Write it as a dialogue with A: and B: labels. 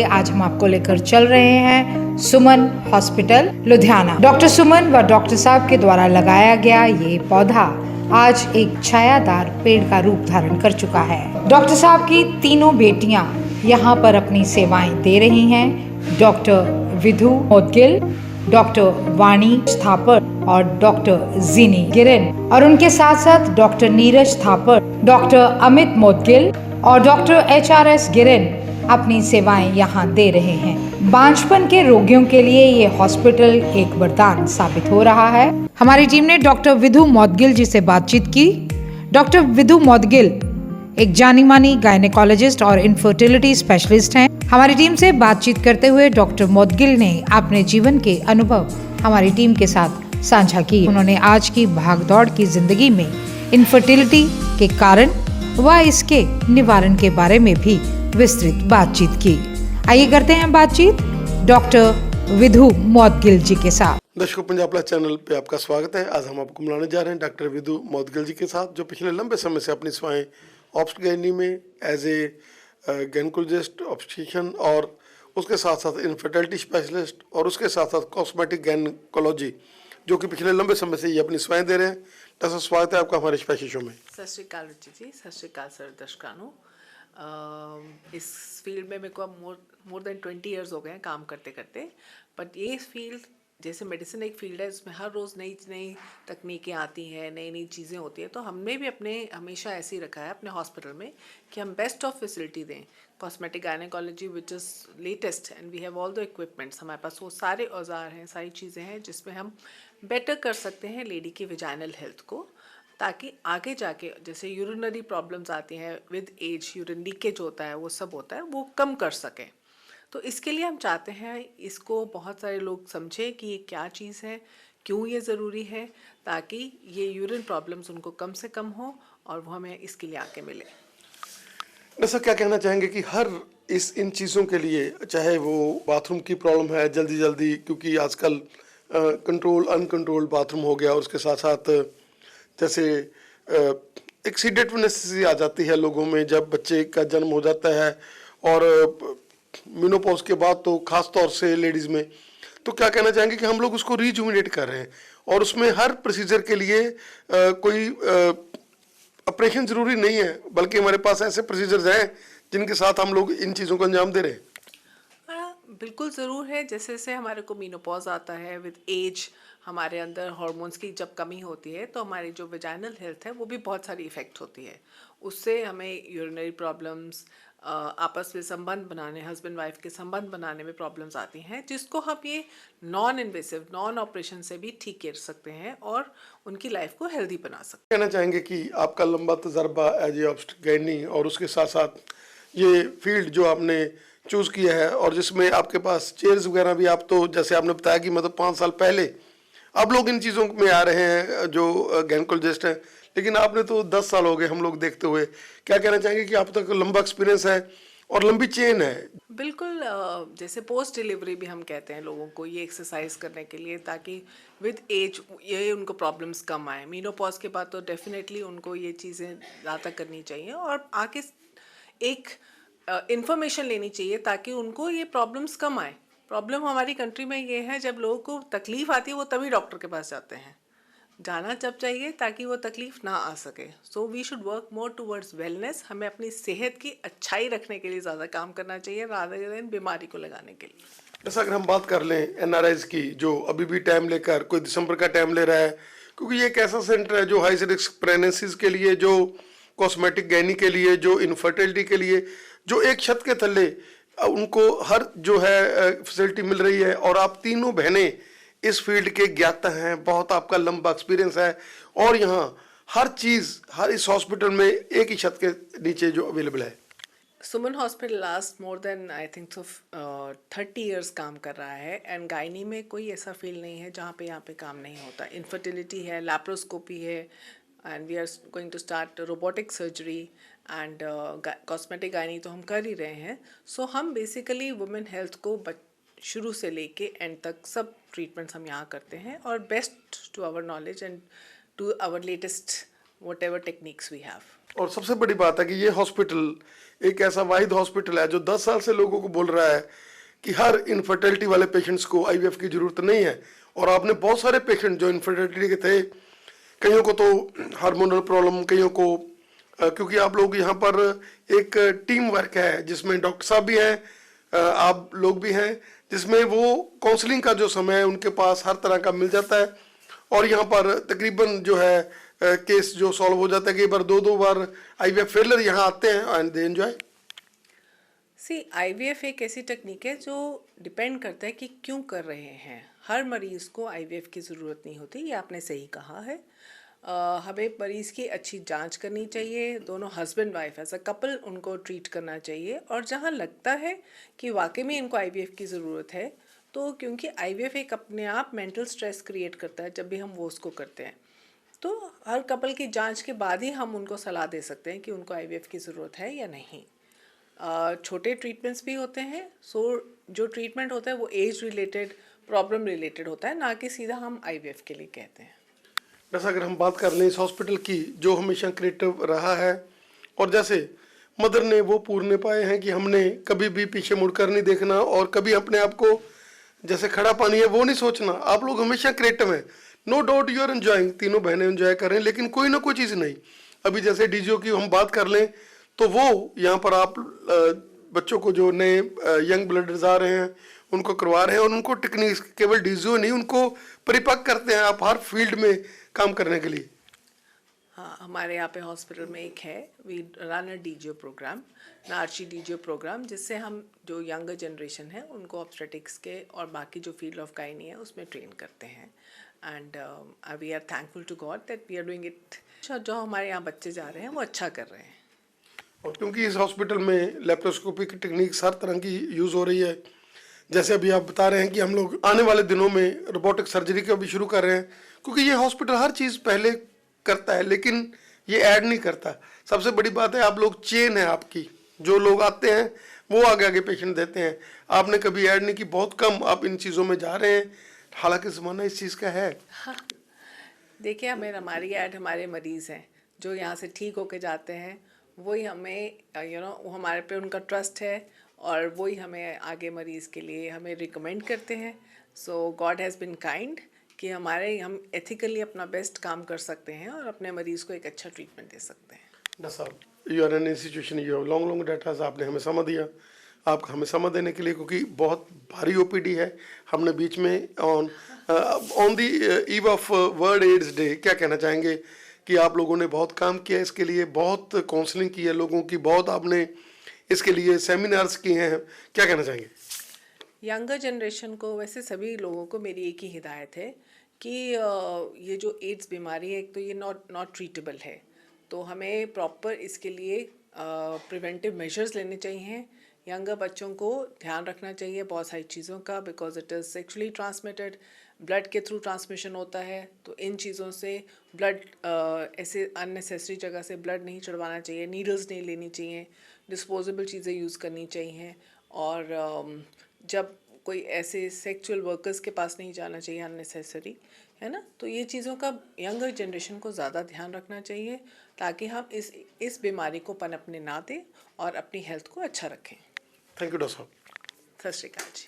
A: आज हम आपको लेकर चल रहे हैं सुमन हॉस्पिटल लुधियाना। डॉक्टर सुमन व डॉक्टर साहब के द्वारा लगाया गया ये पौधा आज एक छायादार पेड़ का रूप धारण कर चुका है। डॉक्टर साहब की तीनों बेटियां यहाँ पर अपनी सेवाएं दे रही हैं। डॉक्टर विधु मोदगिल, डॉक्टर वाणी थापर और डॉक्टर जीनी गिरिन, और उनके साथ साथ डॉक्टर नीरज थापर, डॉक्टर अमित मोदगिल और डॉक्टर HRS गिरिन अपनी सेवाएं यहाँ दे रहे हैं। बांझपन के रोगियों के लिए ये हॉस्पिटल एक वरदान साबित हो रहा है। हमारी टीम ने डॉक्टर विधु मोदगिल जी से बातचीत की। डॉक्टर विधु मोदगिल एक जानी मानी गायनेकोलॉजिस्ट और इनफर्टिलिटी स्पेशलिस्ट हैं। हमारी टीम से बातचीत करते हुए डॉक्टर मोदगिल ने अपने जीवन के अनुभव हमारी टीम के साथ साझा किए। उन्होंने आज की भागदौड़ की जिंदगी में इनफर्टिलिटी के कारण व इसके निवारण के बारे में भी विस्तृत बातचीत की। आइए करते हैं बातचीत डॉक्टर विधु मोदगिल जी के साथ।
B: दर्शकों, पंजाब प्लस चैनल पे आपका स्वागत है। आज हम आपको मिलाने जा रहे हैं डॉक्टर विधु मोदगिल जी के साथ, जो पिछले लंबे समय से अपनी सेवाएं ऑब्स्टेट्रिक में एज ए गायनेकोलॉजिस्ट ऑब्स्टेट्रिशियन और उसके साथ साथ इनफर्टिलिटी स्पेशलिस्ट और उसके साथ साथ कॉस्मेटिक गायनेकोलॉजी, जो कि पिछले लंबे समय से ये अपनी सेवाएं दे रहे हैं। डॉक्टर, स्वागत है आपका हमारे स्पेशल शो में।
C: सत श्री अकाल रुचि जी, सत श्री अकाल सर दर्शकों ਨੂੰ। इस फील्ड में मेरे को मोर देन 20 ईयर्स हो गए हैं काम करते करते। बट ये फील्ड जैसे मेडिसिन एक फील्ड है, इसमें हर रोज़ नई नई तकनीकें आती हैं, नई नई चीज़ें होती हैं। तो हमने भी अपने हमेशा ऐसे ही रखा है अपने हॉस्पिटल में कि हम बेस्ट ऑफ फैसिलिटी दें। Cosmetic gynaecology which is latest and we have all the equipments. हमारे पास वो सारे औजार हैं, सारी चीज़ें हैं जिसमें हम बेटर कर सकते हैं लेडी की विजाइनल हेल्थ को, ताकि आगे जाके जैसे यूरिनरी प्रॉब्लम्स आती हैं विद एज, यूरिन लीकेज होता है, वो सब होता है, वो कम कर सकें। तो इसके लिए हम चाहते हैं इसको बहुत सारे लोग समझें कि ये क्या चीज़ है, क्यों ये ज़रूरी है, ताकि ये यूरिन प्रॉब्लम्स उनको कम से कम हो और वो हमें इसके लिए आके मिले।
B: ऐसा क्या कहना चाहेंगे कि हर इन चीज़ों के लिए, चाहे वो बाथरूम की प्रॉब्लम है जल्दी जल्दी, क्योंकि आजकल कंट्रोल अनकंट्रोल्ड बाथरूम हो गया, और उसके साथ साथ जैसे एक सीडेटिवनेस सी आ जाती है लोगों में जब बच्चे का जन्म हो जाता है, और मेनोपॉज के बाद तो खास तौर से लेडीज़ में। तो क्या कहना चाहेंगे कि हम लोग उसको रिजुविनेट कर रहे हैं, और उसमें हर प्रोसीजर के लिए कोई ऑपरेशन ज़रूरी नहीं है, बल्कि हमारे पास ऐसे प्रोसीजर्स हैं जिनके साथ हम लोग इन चीज़ों को अंजाम दे रहे हैं।
C: बिल्कुल ज़रूर है। जैसे जैसे हमारे को मेनोपॉज आता है विद एज, हमारे अंदर हार्मोन्स की जब कमी होती है तो हमारी जो वेजाइनल हेल्थ है वो भी बहुत सारी इफ़ेक्ट होती है। उससे हमें यूरिनरी प्रॉब्लम्स, आपस में संबंध बनाने, हस्बैंड वाइफ के संबंध बनाने में प्रॉब्लम्स आती हैं, जिसको हम ये नॉन इन्वेसिव, नॉन ऑपरेशन से भी ठीक कर सकते हैं और उनकी लाइफ को हेल्दी बना सकते हैं।
B: कहना चाहेंगे कि आपका लंबा तजर्बा एज ए ऑब्स्टेट्रिक और उसके साथ साथ ये फील्ड जो आपने चूज़ किया है, और जिसमें आपके पास चेयर्स वगैरह भी, आप तो जैसे आपने बताया कि मतलब 5 साल पहले अब लोग इन चीज़ों में आ रहे हैं जो गायनेकोलॉजिस्ट हैं, लेकिन आपने तो 10 साल हो गए हम लोग देखते हुए। क्या कहना चाहेंगे कि आप तक लंबा एक्सपीरियंस है और लंबी चेन है?
C: बिल्कुल। जैसे पोस्ट डिलीवरी भी हम कहते हैं लोगों को ये एक्सरसाइज करने के लिए, ताकि विद एज ये उनको प्रॉब्लम्स कम आए। मीनोपॉज के बाद तो डेफिनेटली उनको ये चीज़ें ज़्यादा करनी चाहिए और आके एक इंफॉर्मेशन लेनी चाहिए ताकि उनको ये प्रॉब्लम्स कम आए। प्रॉब्लम हमारी कंट्री में ये है, जब लोगों को तकलीफ़ आती है वो तभी डॉक्टर के पास जाते हैं। जाना जब चाहिए ताकि वो तकलीफ़ ना आ सके। So we should work more towards wellness. हमें अपनी सेहत की अच्छाई रखने के लिए ज़्यादा काम करना चाहिए रादर देन बीमारी को लगाने के लिए।
B: जैसा अगर हम बात कर लें NRIs की, जो अभी भी टाइम लेकर, कोई दिसंबर का टाइम ले रहा है, क्योंकि ये एक ऐसा सेंटर है जो हाई रिस्क प्रेगनेंसीज के लिए, जो कॉस्मेटिक गैनी के लिए, जो इनफर्टिलिटी के लिए, जो एक छत के थल्ले उनको हर जो है फैसिलिटी मिल रही है। और आप तीनों बहनें इस फील्ड के ज्ञाता हैं, बहुत आपका लंबा एक्सपीरियंस है, और यहाँ हर चीज़ हर इस हॉस्पिटल में एक ही छत के नीचे जो अवेलेबल है।
C: Suman hospital last more than I think so 30 years काम कर रहा है, एंड गायनी में कोई ऐसा फील्ड नहीं है जहाँ पे यहाँ पे काम नहीं होता। इनफर्टिलिटी है, लैप्रोस्कोपी है, and we are going to start robotic surgery and cosmetic gynae तो हम कर ही रहे हैं। सो हम बेसिकली वुमेन हेल्थ को शुरू से लेके एंड तक सब ट्रीटमेंट्स हम यहाँ करते हैं, और best to our knowledge and to our latest whatever techniques we have.
B: और सबसे बड़ी बात है कि ये हॉस्पिटल एक ऐसा वाहिद हॉस्पिटल है जो 10 साल से लोगों को बोल रहा है कि हर इनफर्टिलिटी वाले पेशेंट्स को आईवीएफ की जरूरत नहीं है। और आपने बहुत सारे पेशेंट जो इनफर्टिलिटी के थे, कईयों को तो हार्मोनल प्रॉब्लम, कईयों को क्योंकि आप लोग यहाँ पर एक टीम वर्क है जिसमें डॉक्टर साहब भी हैं, आप लोग भी हैं, जिसमें वो काउंसलिंग का जो समय है उनके पास हर तरह का मिल जाता है। और यहाँ पर तकरीबन जो है केस जो सॉल्व हो जाता है। कई बार 2-2 बार आईवीएफ फेलर यहाँ आते हैं and they enjoy.
C: See IVF एक ऐसी टेक्निक है जो डिपेंड करता है कि क्यों कर रहे हैं। हर मरीज़ को आईवीएफ की ज़रूरत नहीं होती, ये आपने सही कहा है। हमें मरीज़ की अच्छी जांच करनी चाहिए, दोनों husband wife as a couple उनको ट्रीट करना चाहिए। और जहां लगता है कि वाकई में इनको आईवीएफ की ज़रूरत है, तो क्योंकि आईवीएफ एक अपने आप मेंटल स्ट्रेस क्रिएट करता है जब भी हम वो उसको करते हैं, तो हर कपल की जांच के बाद ही हम उनको सलाह दे सकते हैं कि उनको आईवीएफ की ज़रूरत है या नहीं। छोटे ट्रीटमेंट्स भी होते हैं। सो जो ट्रीटमेंट होता है वो एज रिलेटेड, प्रॉब्लम रिलेटेड होता है, ना कि सीधा हम आईवीएफ के लिए कहते हैं।
B: जैसा अगर हम बात कर लें इस हॉस्पिटल की जो हमेशा क्रिएटिव रहा है, और जैसे मदर ने वो पूरने पाए हैं कि हमने कभी भी पीछे मुड़कर नहीं देखना और कभी अपने आप को जैसे खड़ा पानी है वो नहीं सोचना। आप लोग हमेशा क्रिएटिव हैं। No doubt you are enjoying, तीनों बहनें एंजॉय कर रहे हैं, लेकिन कोई ना कोई चीज़ नहीं। अभी जैसे डीजीओ की हम बात कर लें तो वो यहाँ पर आप बच्चों को जो नए यंग ब्लडर्स आ रहे हैं उनको करवा रहे हैं, और उनको टेक्निक्स केवल डीजीओ नहीं, उनको परिपक्व करते हैं आप हर फील्ड में काम करने के लिए।
C: हाँ, हमारे यहाँ पे हॉस्पिटल में एक है, we run a DGO programme, NARCHI DGO programme, जिससे हम जो यंगर जनरेशन है उनको ऑब्स्टेटिक्स के और बाकी जो फील्ड ऑफ गायनी है उसमें ट्रेन करते हैं। And we are thankful to God that we are doing it. जो हमारे यहाँ बच्चे जा रहे हैं वो अच्छा कर रहे हैं।
B: और क्योंकि इस हॉस्पिटल में लेप्रोस्कोपी की टेक्निक्स हर तरह की यूज़ हो रही है, जैसे अभी आप बता रहे हैं कि हम लोग आने वाले दिनों में रोबोटिक सर्जरी का भी शुरू कर रहे हैं, क्योंकि ये हॉस्पिटल हर चीज़ पहले करता है लेकिन ये ऐड नहीं करता। सबसे बड़ी बात है आप लोग चेन है आपकी, जो लोग आते हैं वो आगे आगे पेशेंट देते हैं। आपने कभी ऐड नहीं की, बहुत कम आप इन चीज़ों में जा रहे हैं, हालांकि ज़माना इस चीज़ का है।
C: हाँ, देखिए हमारी ऐड हमारे मरीज़ हैं जो यहाँ से ठीक होके जाते हैं, वही हमें वो हमारे पे उनका ट्रस्ट है और वही हमें आगे मरीज़ के लिए हमें रिकमेंड करते हैं। सो गॉड हैज़ बिन काइंड कि हम एथिकली अपना बेस्ट काम कर सकते हैं और अपने मरीज़ को एक अच्छा ट्रीटमेंट दे सकते हैं।
B: डॉक्टर साहब, you are an institution, you have long data, आपने हमें समय दिया, आपका हमें समय देने के लिए, क्योंकि बहुत भारी ओपीडी है। हमने बीच में on the eve of World AIDS Day क्या कहना चाहेंगे कि आप लोगों ने बहुत काम किया इसके लिए, बहुत काउंसलिंग की है लोगों की, बहुत आपने इसके लिए सेमिनार्स किए हैं, क्या कहना चाहेंगे?
C: यंगर जनरेशन को, वैसे सभी लोगों को मेरी एक ही हिदायत है कि ये जो एड्स बीमारी है, एक तो ये नॉट ट्रीटेबल है, तो हमें प्रॉपर इसके लिए प्रिवेंटिव मेजर्स लेने चाहिए। यंगर बच्चों को ध्यान रखना चाहिए बहुत सारी चीज़ों का, because it is sexually transmitted, blood के थ्रू ट्रांसमिशन होता है, तो इन चीज़ों से ब्लड ऐसे अननेसेसरी जगह से ब्लड नहीं चढ़वाना चाहिए, नीडल्स नहीं लेनी चाहिए, डिस्पोजेबल चीज़ें यूज़ करनी चाहिए, और जब कोई ऐसे सेक्सुअल वर्कर्स के पास नहीं जाना चाहिए अननेसेसरी, है ना। तो ये चीज़ों का यंगर जनरेशन को ज़्यादा ध्यान रखना चाहिए ताकि हम इस बीमारी को पनपने ना दें और अपनी हेल्थ को अच्छा रखें।
B: थैंक यू डॉक्टर साहब।
C: सत श्री अकाल जी।